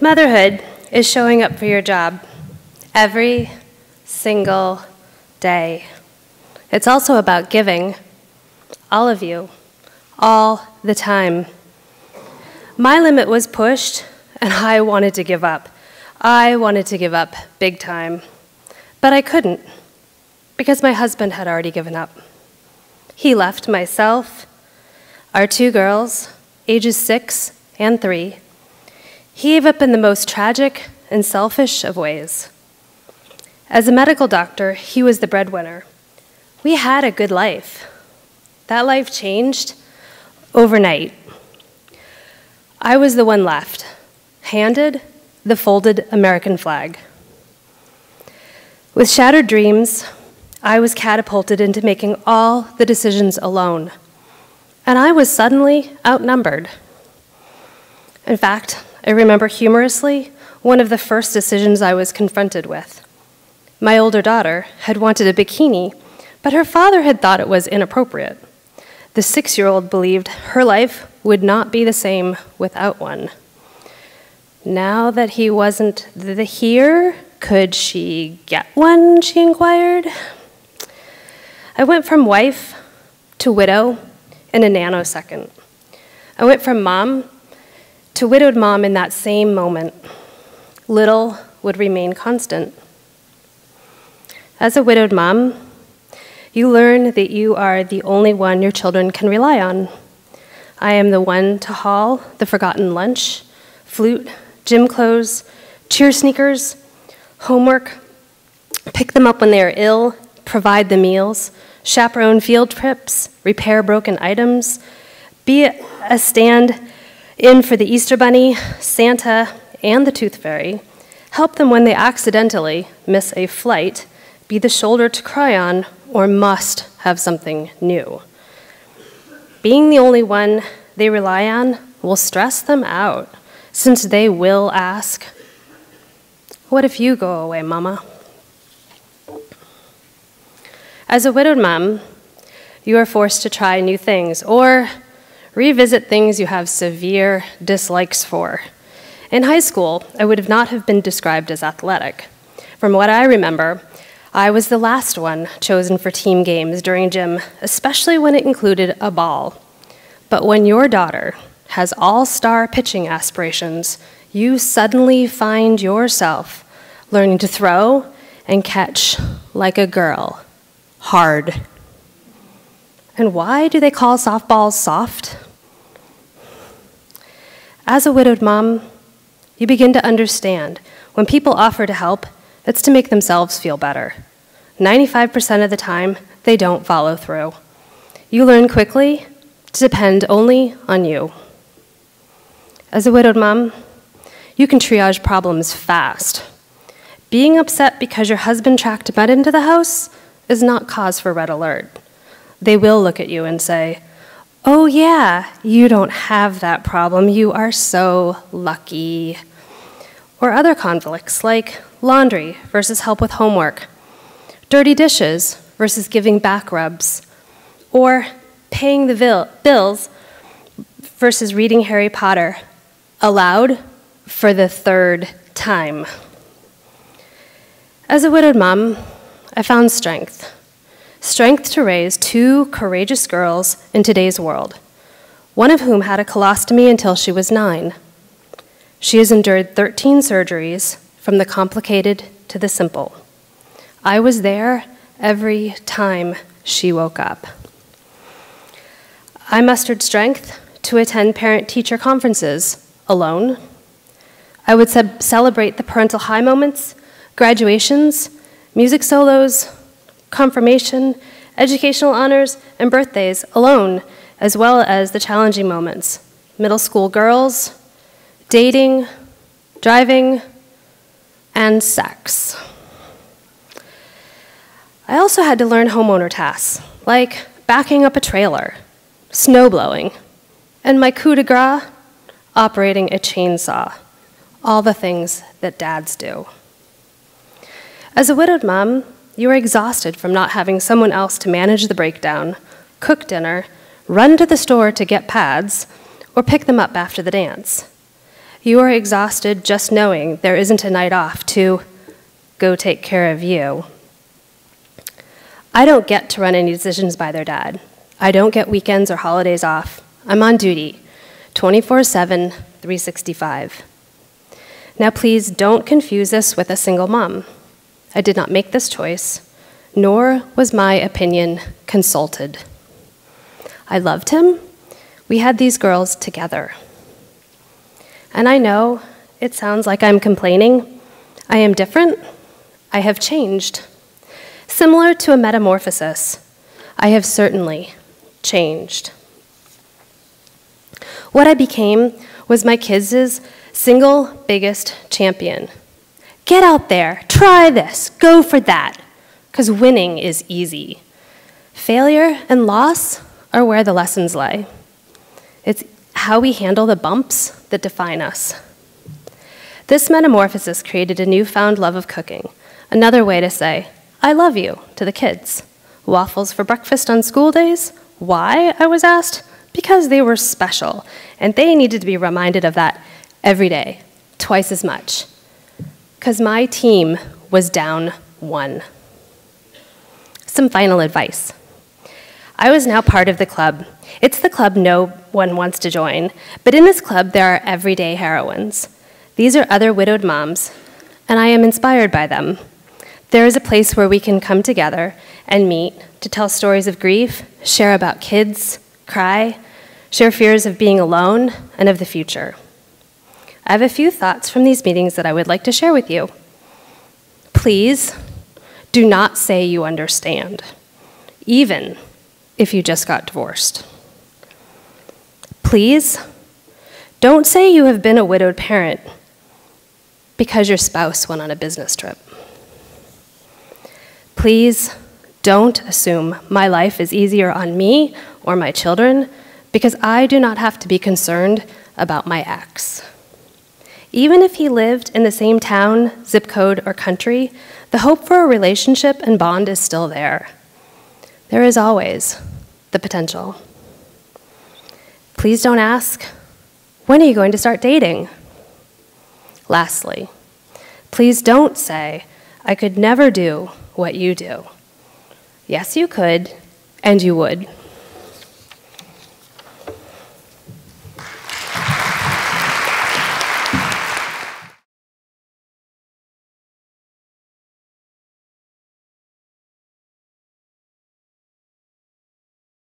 Motherhood is showing up for your job every single day. It's also about giving, all of you, all the time. My limit was pushed, and I wanted to give up. I wanted to give up big time, but I couldn't because my husband had already given up. He left myself, our 2 girls, ages 6 and 3. He gave up in the most tragic and selfish of ways. As a medical doctor, he was the breadwinner. We had a good life. That life changed overnight. I was the one left, handed the folded American flag. With shattered dreams, I was catapulted into making all the decisions alone, and I was suddenly outnumbered. In fact, I remember humorously one of the first decisions I was confronted with. My older daughter had wanted a bikini, but her father had thought it was inappropriate. The 6-year-old believed her life would not be the same without one. Now that he wasn't here, could she get one, she inquired. I went from wife to widow in a nanosecond. I went from mom to widowed mom in that same moment. Little would remain constant. As a widowed mom, you learn that you are the only one your children can rely on. I am the one to haul the forgotten lunch, flute, gym clothes, cheer sneakers, homework, pick them up when they are ill, provide the meals, chaperone field trips, repair broken items, be a stand-in for the Easter Bunny, Santa, and the Tooth Fairy, help them when they accidentally miss a flight, be the shoulder to cry on, or must have something new. Being the only one they rely on will stress them out, since they will ask, "What if you go away, Mama?" As a widowed mom, you are forced to try new things or revisit things you have severe dislikes for. In high school, I would not have been described as athletic. From what I remember, I was the last one chosen for team games during gym, especially when it included a ball. But when your daughter has all-star pitching aspirations, you suddenly find yourself learning to throw and catch like a girl, hard. And why do they call softballs soft? As a widowed mom, you begin to understand when people offer to help, it's to make themselves feel better. 95% of the time, they don't follow through. You learn quickly to depend only on you. As a widowed mom, you can triage problems fast. Being upset because your husband tracked mud into the house is not cause for red alert. They will look at you and say, "Oh yeah, you don't have that problem. You are so lucky." Or other conflicts like laundry versus help with homework, dirty dishes versus giving back rubs, or paying the bills versus reading Harry Potter aloud for the 3rd time. As a widowed mom, I found strength to raise 2 courageous girls in today's world, one of whom had a colostomy until she was 9. She has endured 13 surgeries, from the complicated to the simple. I was there every time she woke up. I mustered strength to attend parent-teacher conferences alone. I would celebrate the parental high moments, graduations, music solos, confirmation, educational honors, and birthdays alone, as well as the challenging moments, middle school girls, dating, driving, and sex. I also had to learn homeowner tasks, like backing up a trailer, snow blowing, and my coup de grace, operating a chainsaw, all the things that dads do. As a widowed mom, you are exhausted from not having someone else to manage the breakdown, cook dinner, run to the store to get pads, or pick them up after the dance. You are exhausted just knowing there isn't a night off to go take care of you. I don't get to run any decisions by their dad. I don't get weekends or holidays off. I'm on duty, 24/7, 365. Now please don't confuse this with a single mom. I did not make this choice, nor was my opinion consulted. I loved him. We had these girls together. And I know it sounds like I'm complaining. I am different. I have changed. Similar to a metamorphosis, I have certainly changed. What I became was my kids' single biggest champion. Get out there, try this, go for that, because winning is easy. Failure and loss are where the lessons lie. It's how we handle the bumps that define us. This metamorphosis created a newfound love of cooking, another way to say, I love you, to the kids. Waffles for breakfast on school days? Why, I was asked? Because they were special, and they needed to be reminded of that every day, twice as much. Because my team was down 1. Some final advice. I was now part of the club. It's the club no one wants to join, but in this club there are everyday heroines. These are other widowed moms, and I am inspired by them. There is a place where we can come together and meet to tell stories of grief, share about kids, cry, share fears of being alone and of the future. I have a few thoughts from these meetings that I would like to share with you. Please do not say you understand, even if you just got divorced. Please don't say you have been a widowed parent because your spouse went on a business trip. Please don't assume my life is easier on me or my children because I do not have to be concerned about my ex. Even if he lived in the same town, zip code, or country, the hope for a relationship and bond is still there. There is always the potential. Please don't ask, when are you going to start dating? Lastly, please don't say, I could never do what you do. Yes, you could, and you would.